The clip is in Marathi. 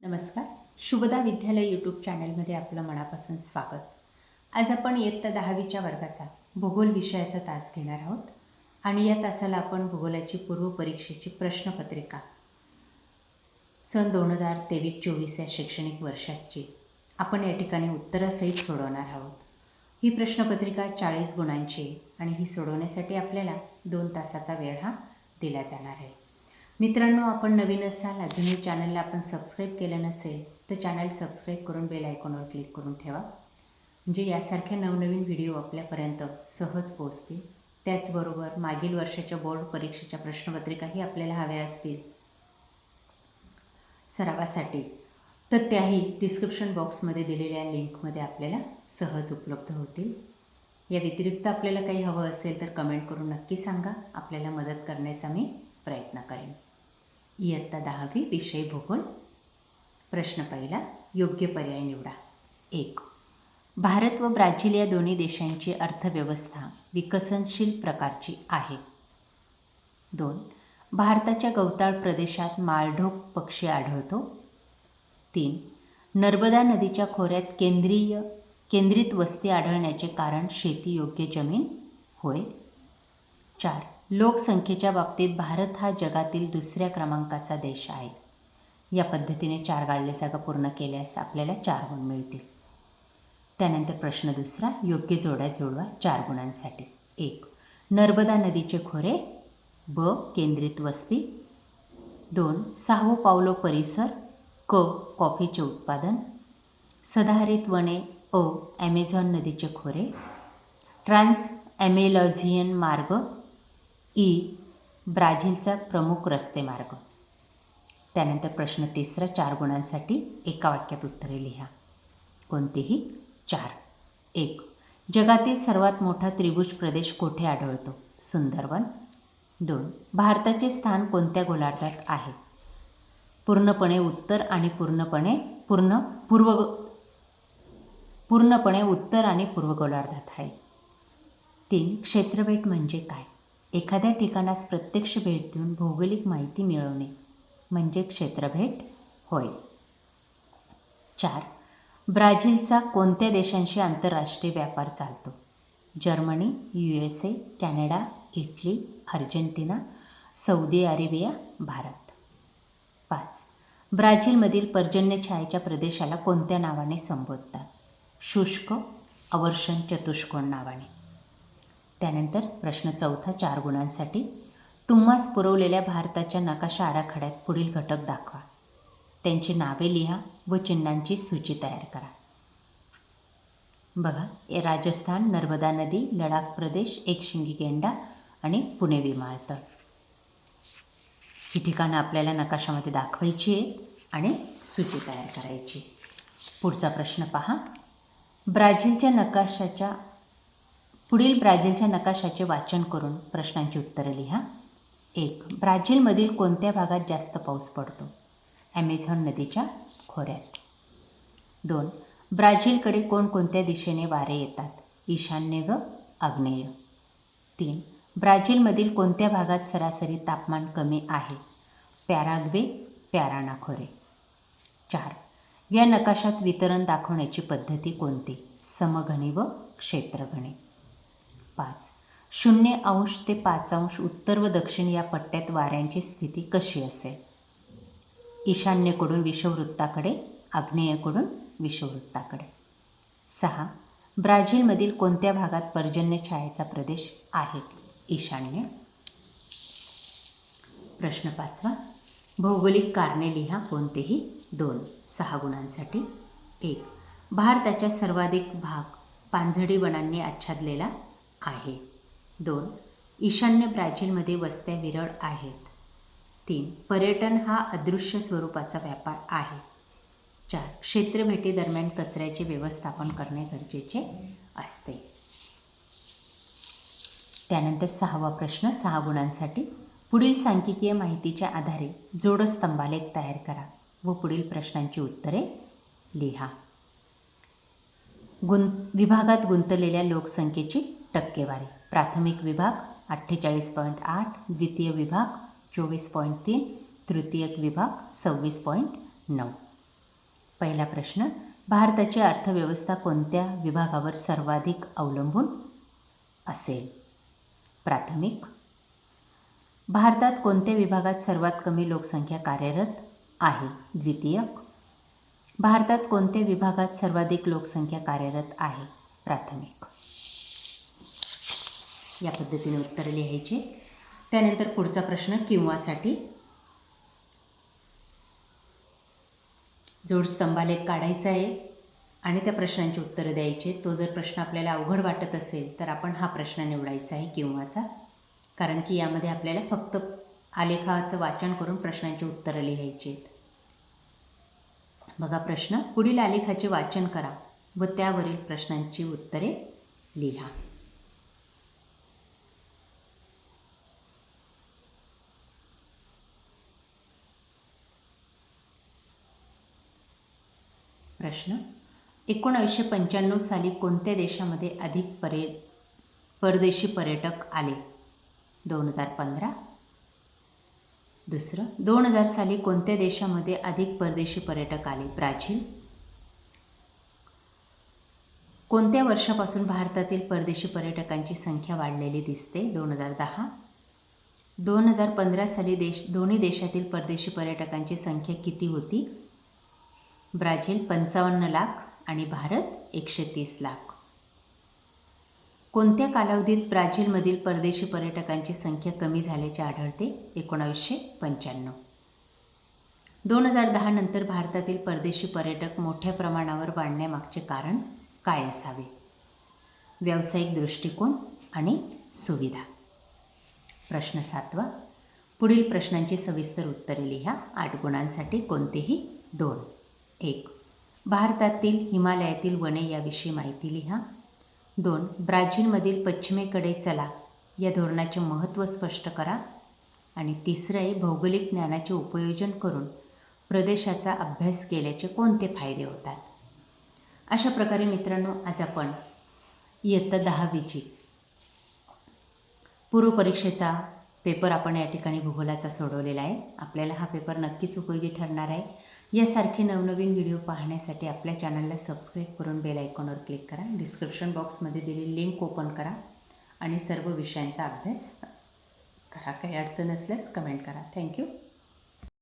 नमस्कार. शुभदा विद्यालय यूट्यूब चॅनलमध्ये आपलं मनापासून स्वागत. आज आपण इयत्ता 10वीच्या वर्गाचा भूगोल विषयाचा तास घेणार आहोत आणि या तासाला आपण भूगोलाची पूर्वपरीक्षेची प्रश्नपत्रिका सन 2023-24 या शैक्षणिक वर्षाची आपण या ठिकाणी उत्तरासहित सोडवणार आहोत. ही प्रश्नपत्रिका 40 गुणांची आणि ही सोडवण्यासाठी आपल्याला 2 तासाचा वेळ हा दिला जाणार आहे. मित्रांनो, आपण नवीन असाल, अजूनही चॅनलला आपण सबस्क्राईब केलं नसेल तर चॅनल सबस्क्राईब करून बेल आयकॉनवर क्लिक करून ठेवा, म्हणजे यासारख्या नवनवीन व्हिडिओ आपल्यापर्यंत सहज पोहोचतील. त्याचबरोबर मागील वर्षाच्या बोर्ड परीक्षेच्या प्रश्नपत्रिकाही आपल्याला हव्या असतील सरावासाठी तर त्याही डिस्क्रिप्शन बॉक्समध्ये दिलेल्या लिंकमध्ये आपल्याला सहज उपलब्ध होतील. या व्यतिरिक्त आपल्याला काही हवं असेल तर कमेंट करून नक्की सांगा. आपल्याला मदत करण्याचा मी प्रयत्न करेन. इयत्ता 10वी विषय भूगोल. प्रश्न पहिला, योग्य पर्याय निवडा. 1. भारत व ब्राझील या दोन्ही देशांची अर्थव्यवस्था विकसनशील प्रकारची आहे. 2. भारताच्या गवताळ प्रदेशात माळढोक पक्षी आढळतो. 3. नर्मदा नदीच्या खोऱ्यात केंद्रित वस्ती आढळण्याचे कारण शेतीयोग्य जमीन होय. 4. लोकसंख्येच्या बाबतीत भारत हा जगातील 2ऱ्या क्रमांकाचा देश आहे. या पद्धतीने 4 गाळले जागा पूर्ण केल्यास आपल्याला 4 गुण मिळतील. त्यानंतर प्रश्न दुसरा, योग्य जोड्या जोडवा 4 गुणांसाठी. 1. नर्मदा नदीचे खोरे. ब. केंद्रित वस्ती. 2. सहावं पावलो परिसर. क. कॉफीचे उत्पादन. सदाहरित वने. अ. ॲमेझॉन नदीचे खोरे. ट्रान्स ॲमेझॉनियन मार्ग. ई. ब्राझीलचा प्रमुख रस्ते मार्ग. त्यानंतर प्रश्न तिसरा, 4 गुणांसाठी एका वाक्यात उत्तरे लिहा. कोणतेही 4. 1. जगातील सर्वात मोठा त्रिभुज प्रदेश कोठे आढळतो? सुंदरवन. 2. भारताचे स्थान कोणत्या गोलार्धात आहे? पूर्णपणे उत्तर आणि पूर्णपणे उत्तर आणि पूर्व गोलार्धात आहे. 3. क्षेत्रफळ म्हणजे काय? एखाद्या ठिकाणास प्रत्यक्ष भेट देऊन भौगोलिक माहिती मिळवणे म्हणजे क्षेत्रभेट होय. 4. ब्राझीलचा कोणत्या देशांशी आंतरराष्ट्रीय व्यापार चालतो? Germany, USA, Canada, Italy, Argentina, Saudi Arabia, Bharat. 5. ब्राझीलमधील पर्जन्यछायेच्या प्रदेशाला कोणत्या नावाने संबोधतात? शुष्क, अवर्षण चतुष्कोण नावाने. त्यानंतर प्रश्न चौथा, 4 गुणांसाठी. तुम्हास पुरवलेल्या भारताच्या नकाशा आराखड्यात पुढील घटक दाखवा. त्यांची नावे लिहा व चिन्हांची सूची तयार करा. बघा, राजस्थान, नर्मदा नदी, लडाख प्रदेश, एकशिंगी गेंडा आणि पुणे विमानतळ. ही ठिकाणं आपल्याला नकाशामध्ये दाखवायची आहेत आणि सूची तयार करायची. पुढचा प्रश्न पहा. पुढील ब्राझीलच्या नकाशाचे वाचन करून प्रश्नांची उत्तरे लिहा. 1. ब्राझीलमधील कोणत्या भागात जास्त पाऊस पडतो? ॲमेझॉन नदीच्या खोऱ्यात. 2. ब्राझीलकडे कोणकोणत्या दिशेने वारे येतात? ईशान्य व आग्नेय. 3. ब्राझीलमधील कोणत्या भागात सरासरी तापमान कमी आहे? पॅराग्वे, पॅराना खोरे. 4. या नकाशात वितरण दाखवण्याची पद्धती कोणती? समघनी व क्षेत्रघणी. 5. 0° ते 5° उत्तर व दक्षिण या पट्ट्यात वाऱ्यांची स्थिती कशी असेल? ईशान्येकडून विषुववृत्ताकडे, आग्नेयेकडून विषुववृत्ताकडे. 6. ब्राझीलमधील कोणत्या भागात पर्जन्यछायेचा प्रदेश आहे? ईशान्य. प्रश्न 5. भौगोलिक कारणे लिहा. कोणतेही 2. 6 गुणांसाठी. 1. भारताच्या सर्वाधिक भाग पानझडी वनांनी आच्छादलेला आहे. 2. ईशान्य ब्राझीलमध्ये वस्त्या विरळ आहेत. 3. पर्यटन हा अदृश्य स्वरूपाचा व्यापार आहे. 4. क्षेत्रभेटीदरम्यान कचऱ्याचे व्यवस्थापन करणे गरजेचे असते. त्यानंतर 6वा प्रश्न, 6 गुणांसाठी. पुढील सांख्यिकीय माहितीच्या आधारे जोडस्तंभालेख तयार करा व पुढील प्रश्नांची उत्तरे लिहा. विभागात गुंतलेल्या लोकसंख्येची टक्केवारी. प्राथमिक विभाग 48.8, द्वितीय विभाग 24.3, तृतीयक विभाग 26.9. पहिला प्रश्न, भारताची अर्थव्यवस्था कोणत्या विभागावर सर्वाधिक अवलंबून असेल? प्राथमिक. भारतात कोणत्या विभागात सर्वात कमी लोकसंख्या कार्यरत आहे? द्वितीयक. भारतात कोणत्या विभागात सर्वाधिक लोकसंख्या कार्यरत आहे? प्राथमिक. या पद्धतीने उत्तर लिहायचे. त्यानंतर पुढचा प्रश्न किंवासाठी जोडस्तंभालेख काढायचा आहे आणि त्या प्रश्नांची उत्तरं द्यायची. तो जर प्रश्न आपल्याला अवघड वाटत असेल तर आपण हा प्रश्न निवडायचा आहे किंवाचा, कारण की यामध्ये आपल्याला फक्त आलेखाचं वाचन करून प्रश्नांची उत्तरं लिहायची आहेत. बघा प्रश्न, पुढील आलेखाचे वाचन करा व त्यावरील प्रश्नांची उत्तरे लिहा. प्रश्न, 1995 साली कोणत्या देशामध्ये अधिक परदेशी पर्यटक आले? 2015. दुसरं, 2000 साली कोणत्या देशामध्ये अधिक परदेशी पर्यटक आले? ब्राझील. कोणत्या वर्षापासून भारतातील परदेशी पर्यटकांची संख्या वाढलेली दिसते? 2010. 2015 साली दोन्ही देशातील परदेशी पर्यटकांची संख्या किती होती? ब्राझील 55 लाख आणि भारत 130 लाख. कोणत्या कालावधीत ब्राझीलमधील परदेशी पर्यटकांची संख्या कमी झाल्याचे आढळते? 1995. 2010 नंतर भारतातील परदेशी पर्यटक मोठ्या प्रमाणावर वाढण्यामागचे कारण काय असावे? व्यावसायिक दृष्टिकोन आणि सुविधा. प्रश्न 7. पुढील प्रश्नांची सविस्तर उत्तरे लिहा. 8 गुणांसाठी कोणतेही 2. 1. भारतातील हिमालयातील वने याविषयी माहिती लिहा. 2. ब्राझीलमधील पश्चिमेकडे चला या धोरणाचे महत्त्व स्पष्ट करा. आणि 3. भौगोलिक ज्ञानाचे उपयोजन करून प्रदेशाचा अभ्यास केल्याचे कोणते फायदे होतात? अशा प्रकारे मित्रांनो, आज आपण इयत्ता 10वीची पूर्वपरीक्षेचा पेपर आपण या ठिकाणी भूगोलाचा सोडवलेला आहे. आपल्याला हा पेपर नक्कीच उपयोगी ठरणार आहे. यासारखे नवनवीन व्हिडिओ पाहण्यासाठी आपल्या चॅनलला सबस्क्राईब करून बेल आयकॉनवर क्लिक करा. डिस्क्रिप्शन बॉक्समध्ये दिलेली लिंक ओपन करा आणि सर्व विषयांचा अभ्यास करा. काही अडचण असल्यास कमेंट करा. थँक्यू.